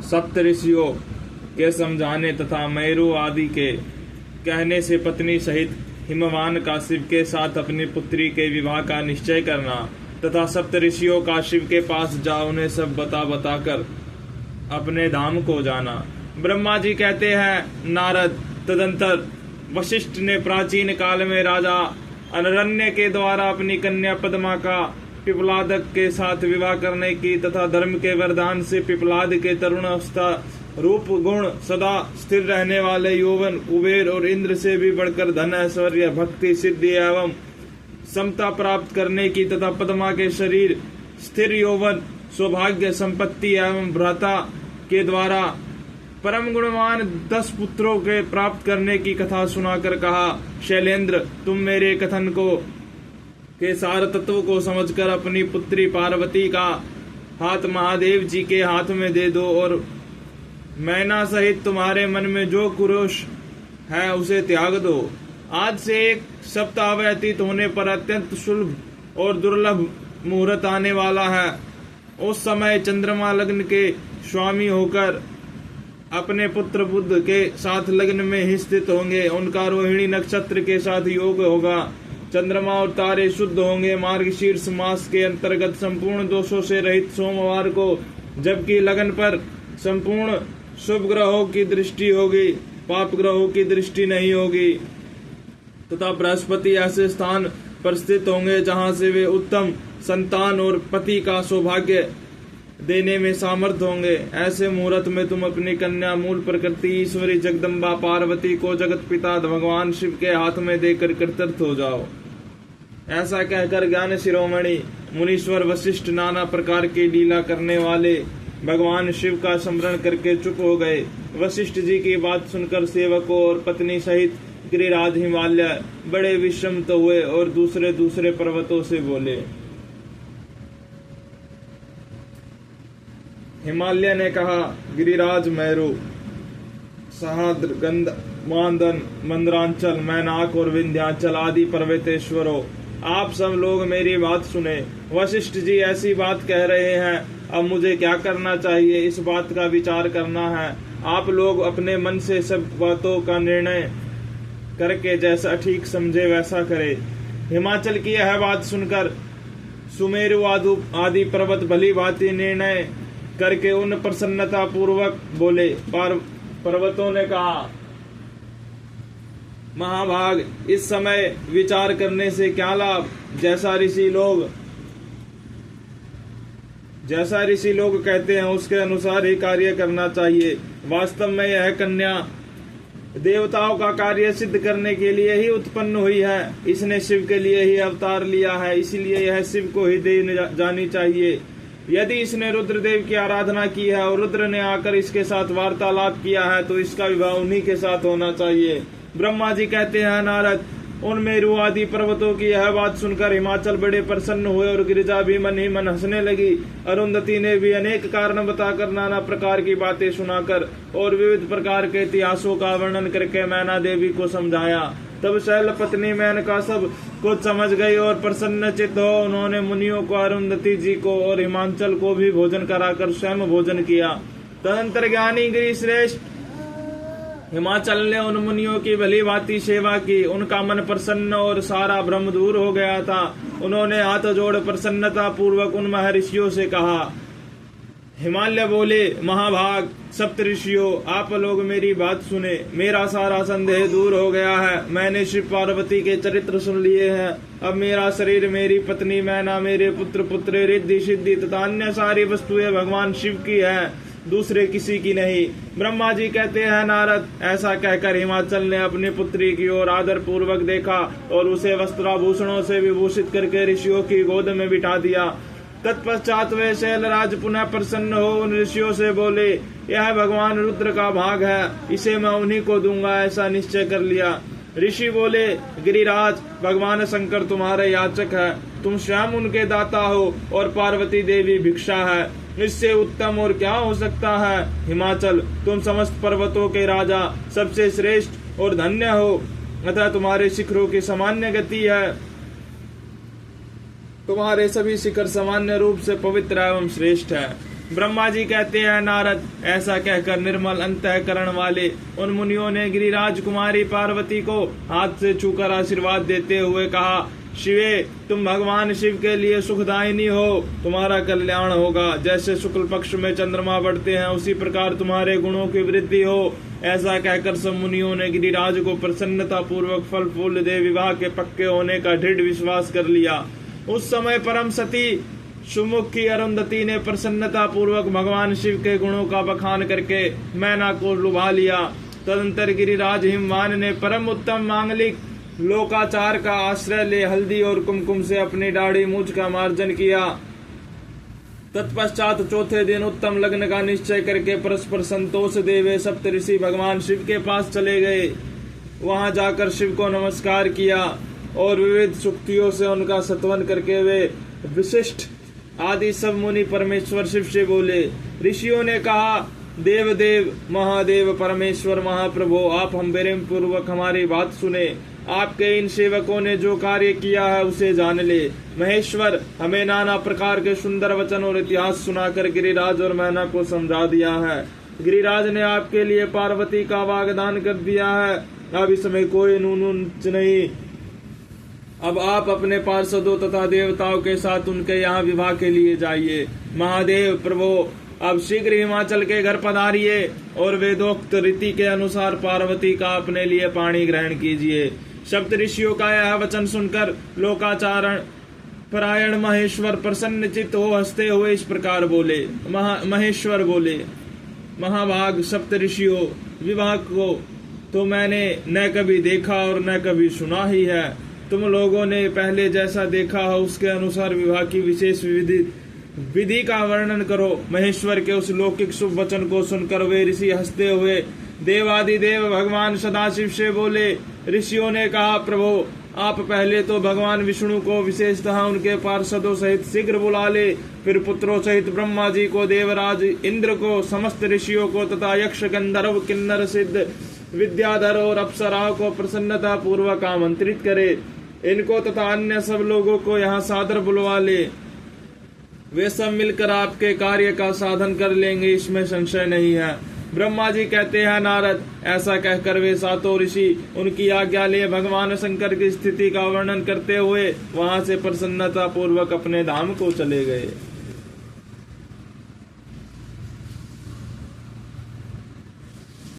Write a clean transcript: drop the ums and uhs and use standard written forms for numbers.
सप्त ऋषियों के समझाने तथा मेरु आदि के कहने से पत्नी सहित हिमवान का शिव के साथ अपनी पुत्री के विवाह का निश्चय करना तथा सप्त ऋषियों का शिव के पास जा उन्हें सब बताकर अपने धाम को जाना। ब्रह्मा जी कहते हैं, नारद, तदंतर वशिष्ठ ने प्राचीन काल में राजा अनरण्य के द्वारा अपनी कन्या पद्मा का पिपलादक के साथ विवाह करने की तथा धर्म के वरदान से पिपलाद के तरुण अवस्था रूप गुण सदा स्थिर रहने वाले यौवन कुबेर और इंद्र से भी बढ़कर धन ऐश्वर्य भक्ति सिद्धि एवं समता प्राप्त करने की तथा पद्मा के शरीर स्थिर यौवन सौभाग्य संपत्ति एवं भ्राता के द्वारा परम गुणवान 10 पुत्रों के प्राप्त करने की कथा सुनाकर कहा, शैलेंद्र, तुम मेरे कथन के सार तत्व को समझकर अपनी पुत्री पार्वती का हाथ महादेव जी के हाथ में दे दो और मैना सहित तुम्हारे मन में जो कुरोष है उसे त्याग दो। आज से 1 सप्ताह व्यतीत होने पर अत्यंत सुलभ और दुर्लभ मुहूर्त आने वाला है। उस समय चंद्रमा लग्न के स्वामी होकर अपने पुत्र बुध के साथ लग्न में ही स्थित होंगे। उनका रोहिणी नक्षत्र के साथ योग होगा। चंद्रमा और तारे शुद्ध होंगे। मार्गशीर्ष मास के अंतर्गत संपूर्ण दोषों से रहित सोमवार को, जबकि लगन पर संपूर्ण शुभ ग्रहों की दृष्टि होगी, पाप ग्रहों की दृष्टि नहीं होगी तथा बृहस्पति ऐसे स्थान पर स्थित होंगे जहां से वे उत्तम संतान और पति का सौभाग्य देने में सामर्थ होंगे। ऐसे मुहूर्त में तुम अपनी कन्या मूल प्रकृति ईश्वरी जगदम्बा पार्वती को जगत पिता भगवान शिव के हाथ में देकर कृतार्थ हो जाओ। ऐसा कहकर ज्ञान शिरोमणि मुनीश्वर वशिष्ठ नाना प्रकार की लीला करने वाले भगवान शिव का स्मरण करके चुप हो गए। वशिष्ठ जी की बात सुनकर सेवकों और पत्नी सहित गिरिराज हिमालय बड़े विषमित हुए और दूसरे पर्वतों से बोले। हिमालय ने कहा, गिरिराज मेरु, सहाद्र, गंधमादन, मंदरांचल, मैनाक और विंध्याचल आदि पर्वतेश्वरों, आप सब लोग मेरी बात सुने। वशिष्ठ जी ऐसी बात कह रहे हैं, अब मुझे क्या करना चाहिए, इस बात का विचार करना है। आप लोग अपने मन से सब बातों का निर्णय करके जैसा ठीक समझे वैसा करें। हिमाचल की यह बात सुनकर सुमेरु आदि पर्वत भली भांति निर्णय करके उन प्रसन्नता पूर्वक बोले। पर्वतों ने कहा, महाभाग, इस समय विचार करने से क्या लाभ। जैसा ऋषि लोग कहते हैं उसके अनुसार ही कार्य करना चाहिए। वास्तव में यह कन्या देवताओं का कार्य सिद्ध करने के लिए ही उत्पन्न हुई है। इसने शिव के लिए ही अवतार लिया है, इसलिए यह शिव को ही दे जानी चाहिए। यदि इसने रुद्रदेव की आराधना की है और रुद्र ने आकर इसके साथ वार्तालाप किया है तो इसका विवाह उन्हीं के साथ होना चाहिए। ब्रह्मा जी कहते हैं, नारद, उन मेरु आदि पर्वतों की यह बात सुनकर हिमाचल बड़े प्रसन्न हुए और गिरिजा भी मन ही मन हंसने लगी। अरुंधति ने भी अनेक कारण बताकर नाना प्रकार की बातें सुनाकर और विविध प्रकार के इतिहासों का वर्णन करके मैना देवी को समझाया। तब शैल पत्नी मेनका सब कुछ समझ गई और प्रसन्न चित्त हो उन्होंने मुनियों को, अरुंधति जी को और हिमाचल को भी भोजन कराकर स्वयं भोजन किया। तदंतर ज्ञानी गिरि श्रेष्ठ हिमाचल ने उन मुनियों की भली भांति सेवा की। उनका मन प्रसन्न और सारा भ्रम दूर हो गया था। उन्होंने हाथ जोड़ प्रसन्नता पूर्वक उन महर्षियों से कहा। हिमालय बोले, महाभाग, सप्त ऋषियों, आप लोग मेरी बात सुने। मेरा सारा संदेह दूर हो गया है। मैंने शिव पार्वती के चरित्र सुन लिए हैं। अब मेरा शरीर, मेरी पत्नी मैना, मेरे पुत्र पुत्री, रिद्धि सिद्धि तथा अन्य सारी वस्तुएं भगवान शिव की है, दूसरे किसी की नहीं। ब्रह्मा जी कहते हैं, नारद, ऐसा कहकर हिमाचल ने अपनी पुत्री की ओर आदर पूर्वक देखा और उसे वस्त्राभूषणों से विभूषित करके ऋषियों की गोद में बिठा दिया। तत्पश्चात वे शैलराज पुनः प्रसन्न हो उन ऋषियों से बोले, यह भगवान रुद्र का भाग है, इसे मैं उन्हीं को दूंगा, ऐसा निश्चय कर लिया। ऋषि बोले, गिरिराज, भगवान शंकर तुम्हारे याचक है, तुम स्वयं उनके दाता हो और पार्वती देवी भिक्षा है। इससे उत्तम और क्या हो सकता है। हिमाचल, तुम समस्त पर्वतों के राजा, सबसे श्रेष्ठ और धन्य हो, अतः तुम्हारे शिखरों की सामान्य गति है। तुम्हारे सभी शिखर सामान्य रूप से पवित्र एवं श्रेष्ठ है। ब्रह्मा जी कहते हैं, नारद, ऐसा कहकर निर्मल अंतःकरण वाले उन मुनियों ने गिरिराज कुमारी पार्वती को हाथ से छूकर आशीर्वाद देते हुए कहा, शिवे, तुम भगवान शिव के लिए सुखदायिनी हो, तुम्हारा कल्याण होगा। जैसे शुक्ल पक्ष में चंद्रमा बढ़ते हैं उसी प्रकार तुम्हारे गुणों की वृद्धि हो। ऐसा कहकर सब मुनियों ने गिरिराज को प्रसन्नता पूर्वक फल फूल दे विवाह के पक्के होने का दृढ़ विश्वास कर लिया। उस समय परम सती सुमुखी अरुंधति ने प्रसन्नता पूर्वक भगवान शिव के गुणों का बखान करके मैना को लुभा लिया। तदंतर गिरिराज हिमवान ने परम उत्तम मांगलिक लोकाचार का आश्रय ले हल्दी और कुमकुम से अपनी दाढ़ी मूछ का मार्जन किया। तत्पश्चात चौथे दिन उत्तम लग्न का निश्चय करके परस्पर संतोष दे वे सप्तऋषि भगवान शिव के पास चले गए। वहां जाकर शिव को नमस्कार किया और विविध सुक्तियों से उनका सत्वन करके वे विशिष्ट आदि सब मुनि परमेश्वर शिव से बोले। ऋषियों ने कहा, देव देव महादेव परमेश्वर महाप्रभु, आप हम प्रेम पूर्वक हमारी बात सुने। आपके इन सेवकों ने जो कार्य किया है उसे जान ले। महेश्वर, हमें नाना प्रकार के सुंदर वचन और इतिहास सुनाकर गिरिराज और मैना को समझा दिया है। गिरिराज ने आपके लिए पार्वती का वाग्दान कर दिया है। अब इसमें कोई नुच नहीं। अब आप अपने पार्षदों तथा देवताओं के साथ उनके यहाँ विवाह के लिए जाइए। महादेव प्रभु, अब शीघ्र हिमाचल के घर पधारिए और वेदोक्त रीति के अनुसार पार्वती का अपने लिए पाणी ग्रहण कीजिए। सप्त ऋषियों का यह वचन सुनकर लोकाचारण परायण महेश्वर प्रसन्न चित्त हो हंसते हुए इस प्रकार बोले। महेश्वर बोले, महाभाग सप्त ऋषियों, विवाह को तो मैंने न कभी देखा और न कभी सुना ही है। तुम लोगों ने पहले जैसा देखा हो उसके अनुसार विवाह की विशेष विधि का वर्णन करो। महेश्वर के उस लौकिक शुभ वचन को सुनकर वे ऋषि हंसते हुए देवादिदेव भगवान सदाशिव से बोले। ऋषियों ने कहा, प्रभु, आप पहले तो भगवान विष्णु को विशेषतः उनके पार्षदों सहित शीघ्र बुला ले, फिर पुत्रों सहित ब्रह्मा जी को, देवराज इंद्र को, समस्त ऋषियों को तथा यक्ष गंधर्व किन्नर सिद्ध विद्याधर और अप्सराओं को प्रसन्नता पूर्वक आमंत्रित करे। इनको तथा अन्य सब लोगों को यहाँ सादर बुलवा ले। वे सब मिलकर आपके कार्य का साधन कर लेंगे, इसमें संशय नहीं है। ब्रह्मा जी कहते हैं, नारद, ऐसा कहकर वे सातों ऋषि उनकी आज्ञा ले भगवान शंकर की स्थिति का वर्णन करते हुए वहां से प्रसन्नता पूर्वक अपने धाम को चले गए।